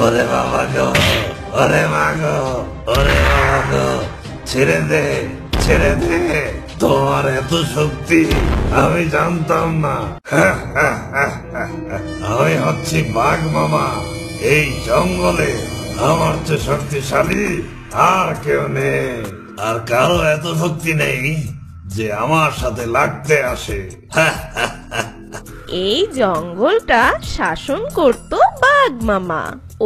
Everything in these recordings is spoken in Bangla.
ওরে বাবা গো, ওরে মা গো, ওরে বাবা গো, ছেড়ে দে, ছেড়ে দে। তোমার এত শক্তি আমি জানতাম না। আমি হচ্ছি বাঘ মামা। এই জঙ্গলে আমার চেয়ে শক্তিশালী আর কেউ নেই, আর কারো এত শক্তি নেই যে আমার সাথে লাগতে আসে। এই জঙ্গলটা শাসন করত বাঘ মামা।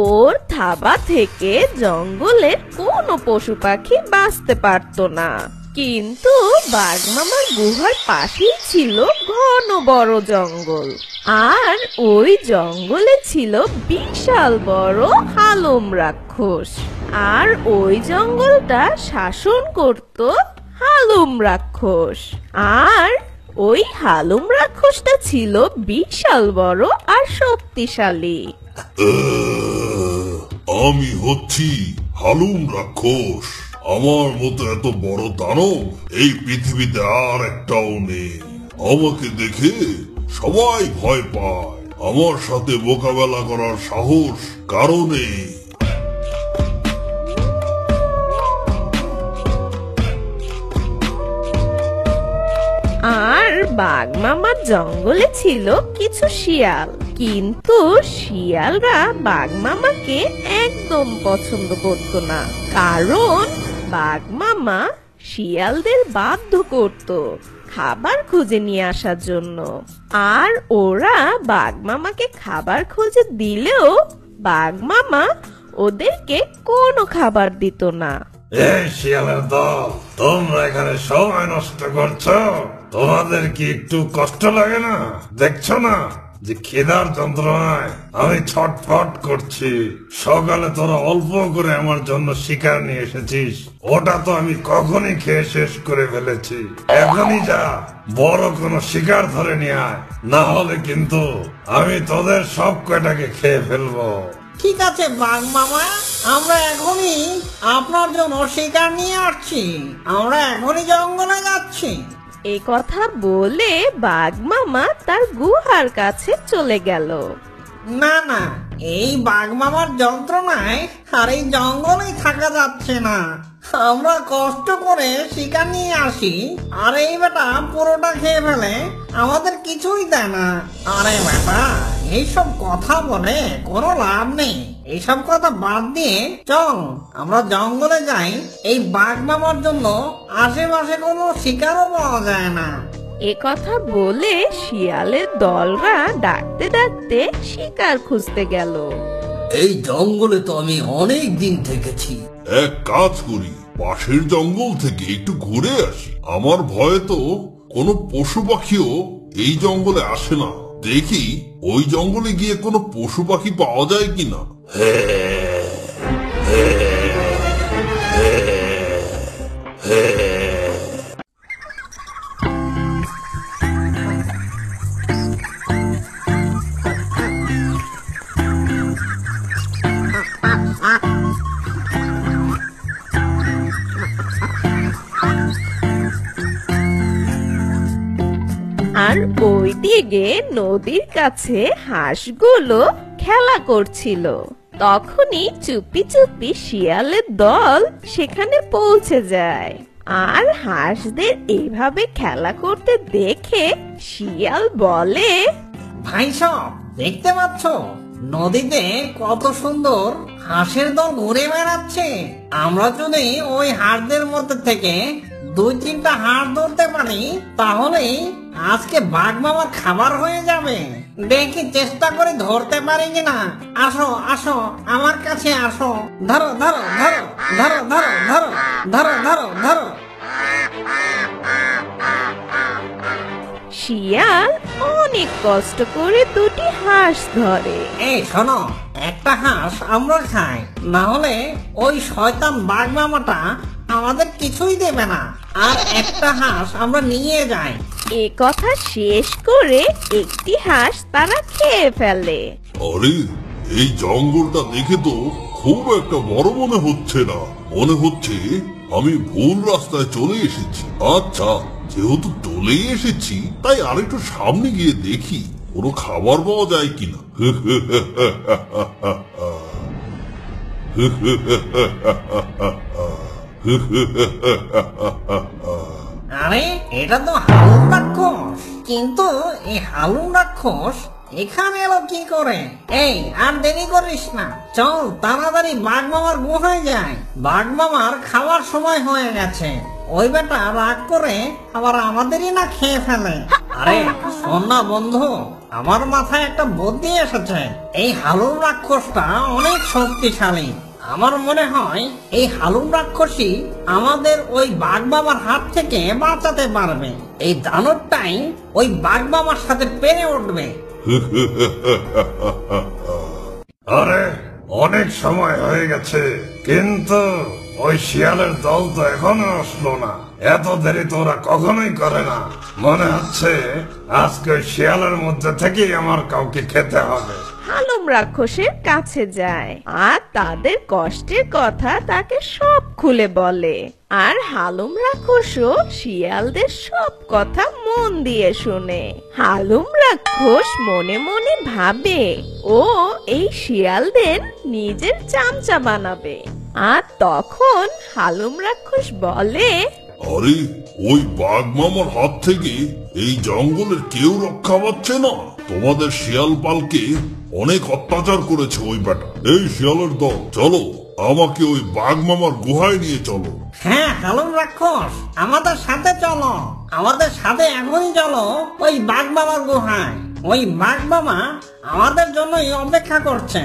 ওর থাবা থেকে জঙ্গলের কোনো পশু পাখি বাঁচতে পারতো না। কিন্তু বাঘ মামার গুহার পাশেই ছিল ঘন বড় জঙ্গল, আর ওই জঙ্গলে ছিল বিশাল বড় হালুম রাক্ষস। আর ওই জঙ্গলটা শাসন করত হালুম রাক্ষস। আর ওই হালুম রাক্ষসটা ছিল বিশাল বড় আর শক্তিশালী। আমি হচ্ছি হালুম রাক্ষস। আমার মতো এত বড় দানব এই পৃথিবীতে আর একটাও নেই। আমাকে দেখে সবাই ভয় পায়। আমার সাথে মোকাবেলা করার সাহস কারো নেই। আর বাঘ মামার জঙ্গলে ছিল কিছু শিয়াল, কিন্তু শিয়ালরা বাঘ মামাকে একদম পছন্দ করত না, কারণ বাঘ মামা শিয়ালদের বাধ্য করত খাবার খুঁজে নিয়ে আসার জন্য। আর ওরা বাঘ মামাকে খাবার খুঁজে দিলেও বাঘ মামা ওদেরকে কোনো খাবার দিত না। এই শিয়ালের দল, তোমরা এখানে সময় নষ্ট করছো। তোমাদের কি একটু কষ্ট লাগে না? দেখছো না যে খিদার যন্ত্রণায় আমি ছটফট করছি। সকালে তোরা অল্প করে আমার জন্য শিকার নিয়ে এসেছিস, ওটা তো আমি কখনই খেয়ে শেষ করে ফেলেছি। এখনই যা বড় কোনো শিকার ধরে নিয়ে আয়, না হলে কিন্তু আমি তোদের সব কয়টাকে খেয়ে ফেলবো। ঠিক আছে বাঘ মামা, আমরা এখনই আপনার জন্য শিকার নিয়ে আসছি। আমরা এখনই জঙ্গলে যাচ্ছি। এই কথা বলে বাঘ মামা তার গুহার কাছে চলে গেল। না না, এই বাঘ মামার যন্ত্রণায় আর এই জঙ্গলেই থাকা যাচ্ছে না। আমরা কষ্ট করে শিকার নিয়ে আসি, আর এই বেটা পুরোটা খেয়ে ফেলে, আমাদের কিছুই দেয় না। আরে বেটা, এইসব কথা বলে কোনো লাভ নেই। এইসব কথা বাদ দিয়ে চল আমরা জঙ্গলে যাই। এই বাঘ মামার জন্য আশেপাশে কোনো শিকারও পাওয়া যায় না। এ কথা বলে শিয়ালের দলরা ডাকতে ডাকতে শিকার খুঁজতে গেল। এই জঙ্গলে তো আমি অনেক দিন থেকেছি। এক কাজ করি, পাশের জঙ্গল থেকে একটু ঘুরে আসি। আমার ভয়ে তো কোনো পশু পাখিও এই জঙ্গলে আসে না। দেখি ওই জঙ্গলে গিয়ে কোনো পশু পাখি পাওয়া যায় কিনা। আর ওইদিকে নদীর কাছে হাঁসগুলো খেলা করছিল। তখনই চুপি চুপি শিয়ালের দল সেখানে পৌঁছে যায়। আর হাঁসদের এভাবে খেলা করতে দেখে শিয়াল বলে, ভাই সব দেখতে পাচ্ছ নদীতে কত সুন্দর হাঁসের দল ঘুরে বেড়াচ্ছে। আমরা যদি ওই হাঁসদের মধ্যে থেকে 2-3টা হাঁস ধরতে পারি, তাহলেই আজকে বাঘ মামার খাবার হয়ে যাবে। দেখি চেষ্টা করে ধরতে পারি কিনা। আসো আসো, আমার কাছে আসো। ধরো ধরো ধরো ধরো ধরো ধরো ধরো ধরো ধরো। শিয়াল অনেক কষ্ট করে দুটি হাঁস ধরে। এই শোনো, একটা হাঁস আমরা খাই, না হলে ওই শয়তান বাঘ মামাটা আমাদের কিছুই দেবে না। আর একটা হাঁস আমরা নিয়ে যাই। এ কথা শেষ করে একটি হাঁস তারা খেয়ে ফেলে। আরে, এই জঙ্গলটা দেখে তো খুব একটা বড় মনে হচ্ছে না। মনে হচ্ছে আমি ভুল রাস্তায় চলে এসেছি। আচ্ছা, যেহেতু চলেই এসেছি, তাই আরেকটু সামনে গিয়ে দেখি কোনো খাবার পাওয়া যায় কিনা। আরে এটা তো হালুম রাক্ষস, কিন্তু এই হালুম রাক্ষস এখানে এলো কি করে? এই আর দেরি করিস না, চল তাড়াতাড়ি বাঘ মামার গুহায় যাই। বাঘ মামার খাওয়ার সময় হয়ে গেছে। ওই বেটা রাগ করে আবার আমাদেরই না খেয়ে ফেলে। আরে শোন না বন্ধু, আমার মাথায় একটা বুদ্ধি এসেছে। এই হালুম রাক্ষসটা অনেক শক্তিশালী। আমার মনে হয় এই হালুম রাক্ষসী আমাদের ওই বাঘ বাবার হাত থেকে বাঁচাতে পারবে। এই দানবটাই ওই বাঘ বাবার সাথে পেরে উঠবে। আরে অনেক সময় হয়ে গেছে, কিন্তু ওই শিয়ালের দল তো এখনো আসলো না। এত দেরি তো ওরা কখনোই করে না। মনে হচ্ছে আজকে ওই শিয়ালের মধ্যে থেকেই আমার কাউকে খেতে হবে। হালুম রাক্ষসের কাছে যায় আর তাদের কষ্টের কথা তাকে সব খুলে বলে। আর হালুম রাক্ষসও শিয়ালদের সব কথা মন দিয়ে শুনে। হালুম রাক্ষস মনে মনে ভাবে ও এই শিয়ালদের নিজের চামচা বানাবে। আর তখন হালুম রাক্ষস বলে, আরে ওই বাঘ মামার হাত থেকে এই জঙ্গলের কেউ রক্ষা পাচ্ছে না। তোমাদের শিয়াল পালকে অনেক অত্যাচার করেছে ওই বেটা। এই শিয়ালের দল, চলো আমাকে ওই বাঘ মামার গুহায় নিয়ে চলো। হ্যাঁ হালুম রাক্ষস, আমাদের সাথে চলো, আমাদের সাথে এখনই চলো ওই বাঘ মামার গুহায়। ওই বাঘ মামা আমাদের জন্যই অপেক্ষা করছে।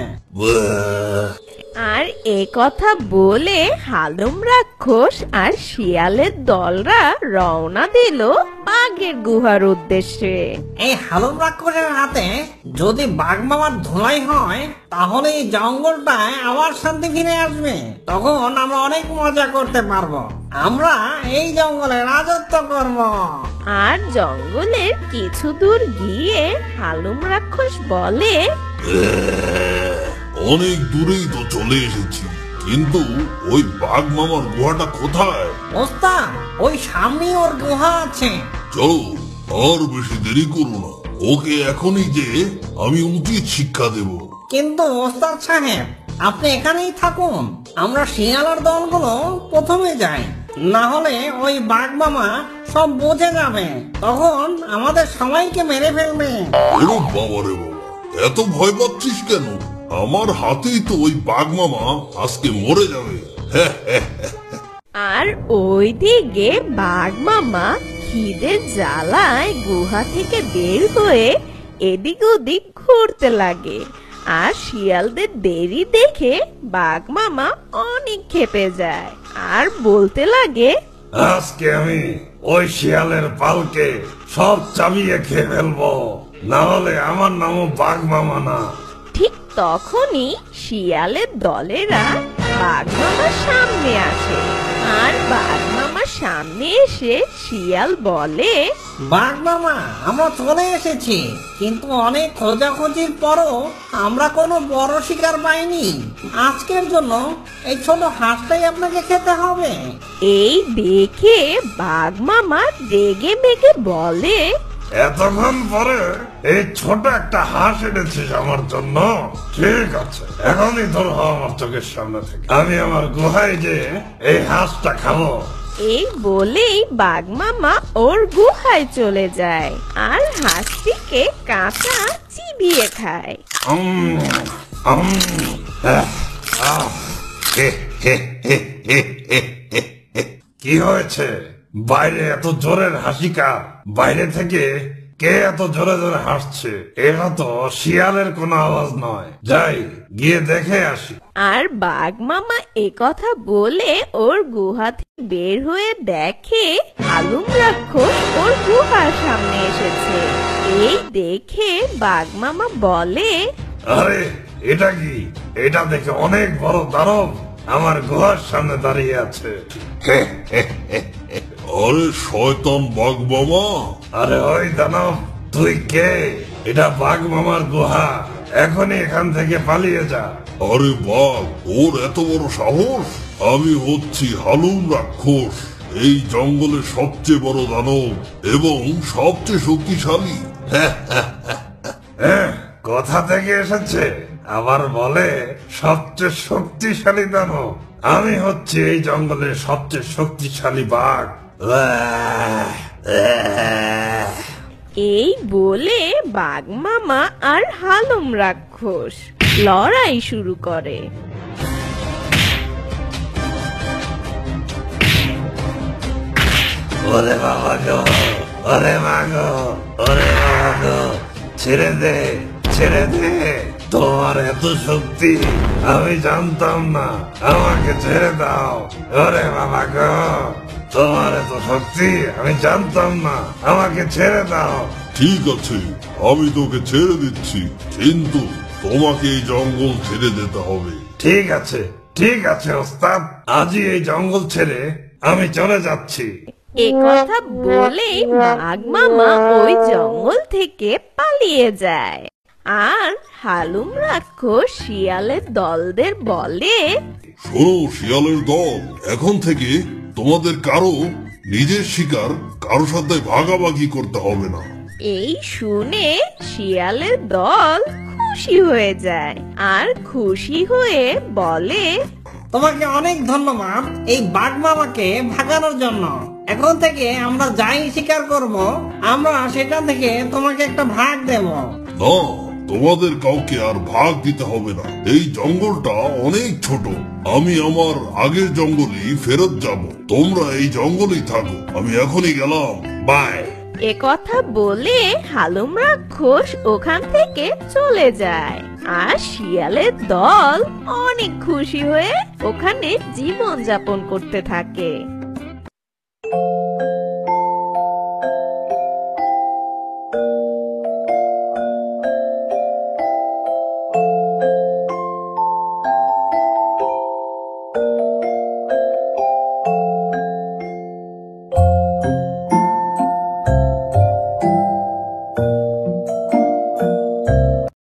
আর এ কথা বলে হালুম রাক্ষস আর শিয়ালের দলরা রওনা দিল বাঘের গুহার উদ্দেশ্যে। এই হালুম রাক্ষসের হাতে যদি বাঘ মামার ধোলাই হয়, তাহলে এই জঙ্গলটায় আবার শান্তি ফিরে আসবে। তখন আমরা অনেক মজা করতে পারবো। আমরা এই জঙ্গলে রাজত্ব করব। আর জঙ্গলের কিছু দূর গিয়ে হালুম রাক্ষস বলে, অনেক দূরেই তো চলে এসেছি, কিন্তু ওই বাঘ মামার গুহাটা কোথায়? ওস্তাদ, ওই সামনে ওর গুহা আছে। চলো আর বেশি দেরি করো না, ওকে এখনই যে আমি উচিত শিক্ষা দেব। কিন্তু ওস্তাদ সাহেব, আপনি এখানেই থাকুন, আমরা শিয়ালার দলগুলো প্রথমে যাই। না হলে ওই বাঘ মামা সব বুঝে যাবে, তখন আমাদের সবাইকে মেরে ফেলবে। ওরে বাবা রে বাবা, এত ভয় পাচ্ছিস কেন? আমার হাতেই তো ওই বাঘ মামা আজকে মরে যাবে। আর ওইদিকে বাঘ মামা খিদের জ্বালায় গুহা থেকে বের হয়ে এদিক ওদিক ঘুরতে লাগে। আর শিয়ালদের দেরি দেখে বাঘ মামা অনেক ক্ষেপে যায় আর বলতে লাগে, আজকে আমি ওই শিয়ালের পালকে সব চাবিয়ে খেয়ে ফেলবো, না হলে আমার নামও বাঘ মামা না। ঠিক তখনই শিয়ালের দলেরা বাঘ মামার সামনে আসে। আর বাঘ মামার সামনে এসে শিয়াল বলে, বাঘ মামা, আমরা চলে এসেছি, কিন্তু অনেক খোঁজাখুঁজির পরও আমরা কোনো বড় শিকার পাইনি। আজকের জন্য এই ছোট হাঁসটাই আপনাকে খেতে হবে। এই দেখে বাঘ মামা রেগে মেগে বলে, এতক্ষণ পরে এই ছোট একটা হাঁস এনেছিস আমার জন্য? ঠিক আছে, এখনই ধর আমার চোখের সামনে থেকে। আমি আমার গুহায় যে এই হাঁসটা খাবো। এই বলেই বাঘ মামা ওর গুহায় চলে যায় আর হাঁসটিকে কাঁচা চিবিয়ে খায়। উম, উম, আহ, আহ, হে, হে, হে, হে, হে, হে, হে। কি হয়েছে? বাইরে এত জোরের হাসি কার? বাইরে থেকে কে এত জোরে জোরে হাসছে? এটা তো শিয়ালের কোনো আওয়াজ নয়। যাই গিয়ে দেখে আসি। আর বাঘ মামা কথা বলে ওর গুহা থেকে বের হয়ে দেখে হালুম রাক্ষস ওর গুহার সামনে এসেছে। এই দেখে বাঘ মামা বলে, আরে এটা কি? এটা দেখে অনেক বড় দানব আমার গুহার সামনে দাঁড়িয়ে আছে। হে, হে, হে, হে। আরে শয়তান বাঘ মামা! আরে ওই দানব, তুই কে? এটা বাঘ মামার গুহা, এখনই এখান থেকে পালিয়ে যা। আরে বাঘ, ওর এত বড় সাহস! আমি হচ্ছি হালুম রাক্ষস, এই জঙ্গলের সবচেয়ে বড় দানব এবং সবচেয়ে শক্তিশালী। কোথা থেকে এসেছে? আবার বলে সবচেয়ে শক্তিশালী দানব। আমি হচ্ছি এই জঙ্গলের সবচেয়ে শক্তিশালী বাঘ। এই বলে বাঘ মামা আর হালুম রাক্ষস লড়াই শুরু করে। ওরে বাবা গো, ওরে মা গো, ওরে বাবা গো, ছেড়ে দে, ছেড়ে দে। তোমার এত শক্তি আমি জানতাম না, আমাকে ছেড়ে দাও। ওরে বাবা গো, তোমার এত শক্তি আমি জানতাম না, আমাকে ছেড়ে দাও। ঠিক আছে, আমি তোকে ছেড়ে দিচ্ছি, কিন্তু তোমাকে এই জঙ্গল ছেড়ে যেতে হবে। ঠিক আছে, ঠিক আছে ওস্তাদ, আজই এই জঙ্গল ছেড়ে আমি চলে যাচ্ছি। এ কথা বলেই বাঘ মামা ওই জঙ্গল থেকে পালিয়ে যায়। আর হালুম রাক্ষস শিয়ালের দলদের বলে, শোনো শিয়ালের দল, এখন থেকে তোমাদের কারো নিজের শিকার কারো সাথে ভাগাভাগি করতে হবে না। এই শুনে শিয়ালের দল খুশি হয়ে যায় আর খুশি হয়ে বলে, তোমাকে অনেক ধন্যবাদ এই বাঘ মামাকে ভাগানোর জন্য। এখন থেকে আমরা যাই শিকার করব, আমরা সেখান থেকে তোমাকে একটা ভাগ দেব। না, তোমাদের কাউকে আর ভাগ দিতে হবে না। এই জঙ্গলটা অনেক ছোট, আমি আমার আগের জঙ্গলেই ফেরত যাব। তোমরা এই জঙ্গলেই থাকো, আমি এখনই গেলাম, বাই। এ কথা বলে হালুম রাক্ষস ওখান থেকে চলে যায়। আর শিয়ালের দল অনেক খুশি হয়ে ওখানে জীবন যাপন করতে থাকে।